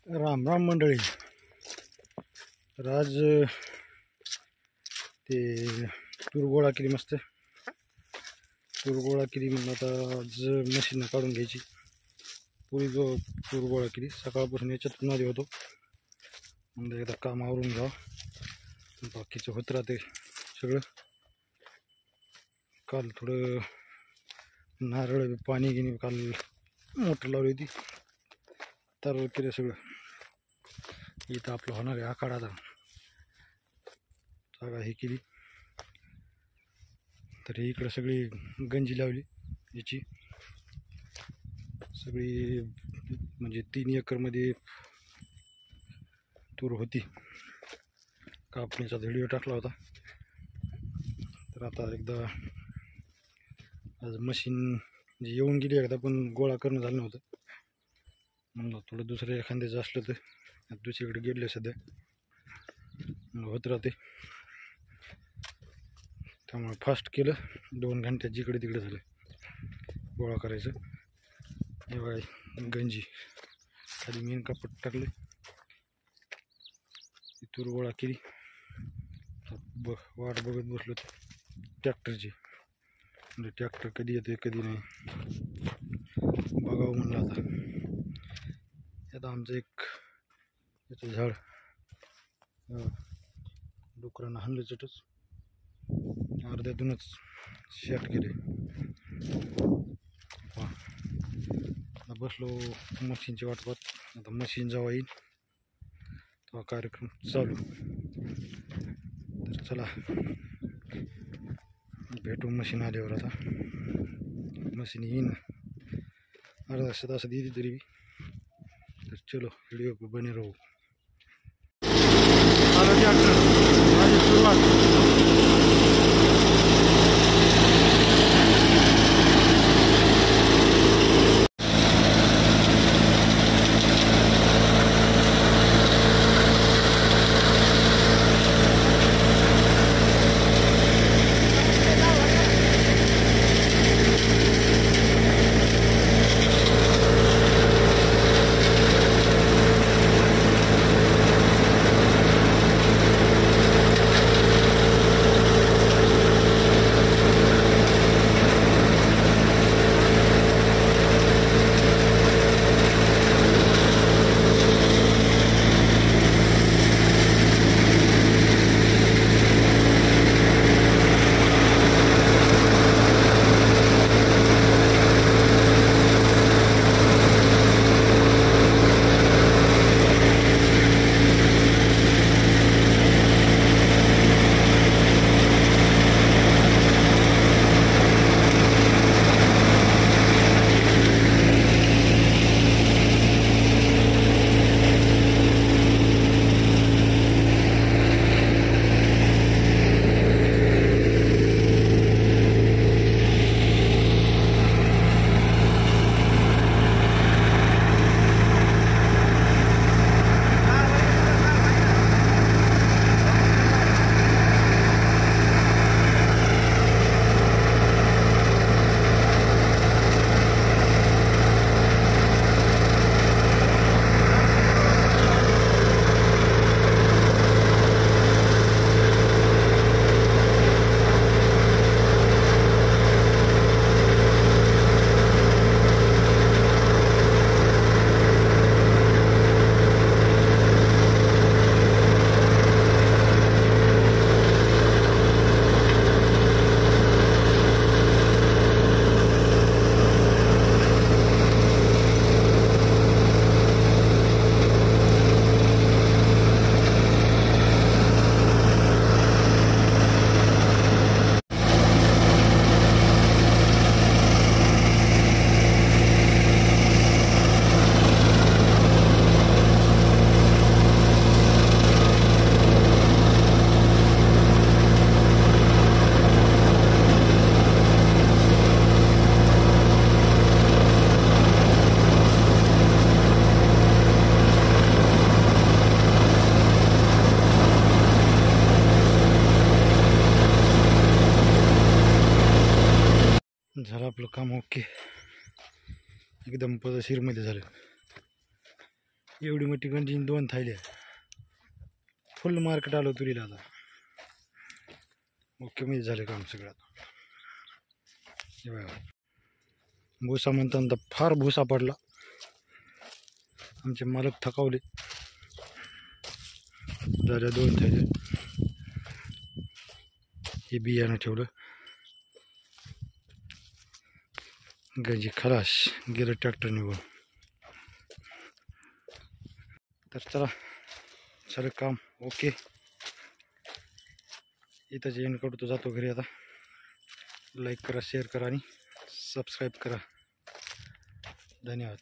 राम राम मंडळी. तर आज ते तूर गोळा केली, मस्त तूर गोळा केली. म्हणून आता आज मशीन काढून घ्यायची. पुरी जो तूर गोळा केली, सकाळपासून याच्यात मध्ये होतो. म्हणजे एकदा काम आवरून घ्यावं, बाकीचं होत राहते सगळं. काल थोडं नारळ पाणी घेणे, काल मोटर लावली होती, तर केलं सगळं. इथं आपलं होणार आहे आखाडा. आता जागा हे केली, तर इकडं सगळी गंजी लावली याची. सगळी म्हणजे 3 एकरमध्ये तूर होती. कापणीचा व्हिडिओ टाकला होता. तर आता एकदा आज मशीन म्हणजे येऊन गेली एकदा, पण गोळा करणं झालं नव्हतं. म्हणलं थोडं दुसरं एखाद्याचं असलं तर. दुसरीकडे गेले सध्या, होत राहते. त्यामुळे फास्ट केलं, 2 घंट्यात जिकडे तिकडे झालं गोळा करायचं. हे बघा गंजी खाली मेन कापड टाकले, तूर गोळा केली. वाट बघत बसलो ट्रॅक्टरची, म्हणजे ट्रॅक्टर कधी येते कधी नाही बघावं म्हणलं. आता आमचं एक याचं झाड डुकरांना हाणलं चटच, अर्ध्यातूनच शेट केले. आता बसलो मशीनची वाट पाहत. आता मशीन जेव्हा येईल तेव्हा कार्यक्रम चालू. तर चला भेटू मशीन आल्यावर. आता मशीन येईन अर्धा तासात येते तरी. तर चलो व्हिडिओ को बने रहो. झालं आपलं काम ओके, एकदम पद्धतशीरमध्ये झालं. एवढी मोठी गंजीन 2 थायल्या फुल मार्केट आलो तुरीला आता ओके मध्ये झाले काम सगळं हे बघा भुसा म्हणताना फार भुसा पडला आमचे मालक थकावले झाल्या 2 थायले हे बियाणं ठेवलं गंजी खलास गेलं ट्रॅक्टर निघून तर चला सगळं काम ओके इथंच एंड करतो जातो घरी आता लाईक करा शेअर करा आणि सबस्क्राईब करा धन्यवाद.